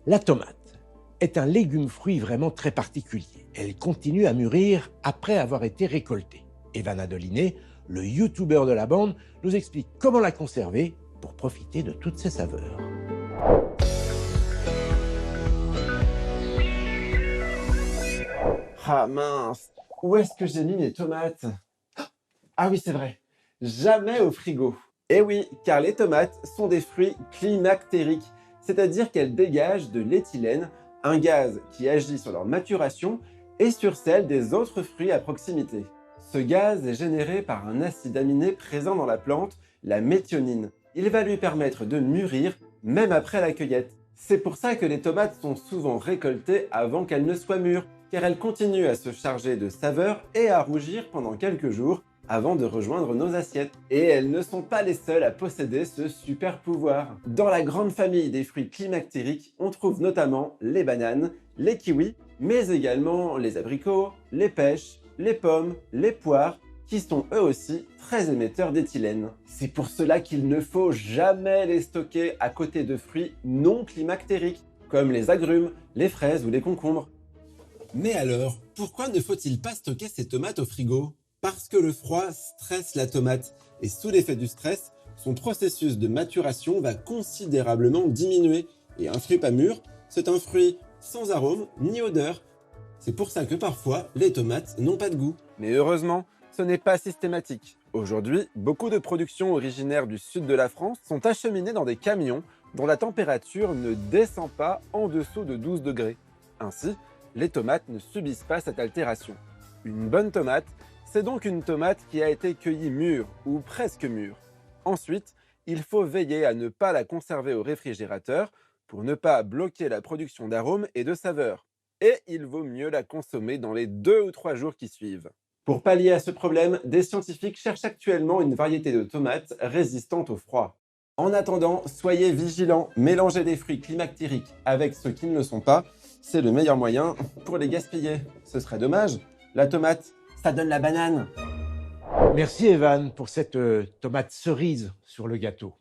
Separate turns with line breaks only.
La tomate est un légume-fruit vraiment très particulier. Elle continue à mûrir après avoir été récoltée. Evan Adoliné, le youtubeur de la bande, nous explique comment la conserver pour profiter de toutes ses saveurs.
Ah mince, où est-ce que j'ai mis mes tomates? Ah oui, c'est vrai, jamais au frigo. Eh oui, car les tomates sont des fruits climactériques, c'est-à-dire qu'elles dégagent de l'éthylène, un gaz qui agit sur leur maturation et sur celle des autres fruits à proximité. Ce gaz est généré par un acide aminé présent dans la plante, la méthionine. Il va lui permettre de mûrir même après la cueillette. C'est pour ça que les tomates sont souvent récoltées avant qu'elles ne soient mûres, car elles continuent à se charger de saveur et à rougir pendant quelques jours avant de rejoindre nos assiettes. Et elles ne sont pas les seules à posséder ce super pouvoir. Dans la grande famille des fruits climactériques, on trouve notamment les bananes, les kiwis, mais également les abricots, les pêches, les pommes, les poires, qui sont eux aussi très émetteurs d'éthylène. C'est pour cela qu'il ne faut jamais les stocker à côté de fruits non climactériques, comme les agrumes, les fraises ou les concombres.
Mais alors, pourquoi ne faut-il pas stocker ces tomates au frigo? Parce que le froid stresse la tomate, et sous l'effet du stress, son processus de maturation va considérablement diminuer. Et un fruit pas mûr, c'est un fruit sans arôme ni odeur. C'est pour ça que parfois, les tomates n'ont pas de goût.
Mais heureusement, ce n'est pas systématique. Aujourd'hui, beaucoup de productions originaires du sud de la France sont acheminées dans des camions dont la température ne descend pas en dessous de 12 degrés. Ainsi, les tomates ne subissent pas cette altération. Une bonne tomate, c'est donc une tomate qui a été cueillie mûre ou presque mûre. Ensuite, il faut veiller à ne pas la conserver au réfrigérateur pour ne pas bloquer la production d'arômes et de saveurs. Et il vaut mieux la consommer dans les 2 ou 3 jours qui suivent. Pour pallier à ce problème, des scientifiques cherchent actuellement une variété de tomates résistante au froid. En attendant, soyez vigilants, mélangez des fruits climactériques avec ceux qui ne le sont pas, c'est le meilleur moyen pour les gaspiller. Ce serait dommage, la tomate, ça donne la banane.
Merci Evan pour cette tomate cerise sur le gâteau.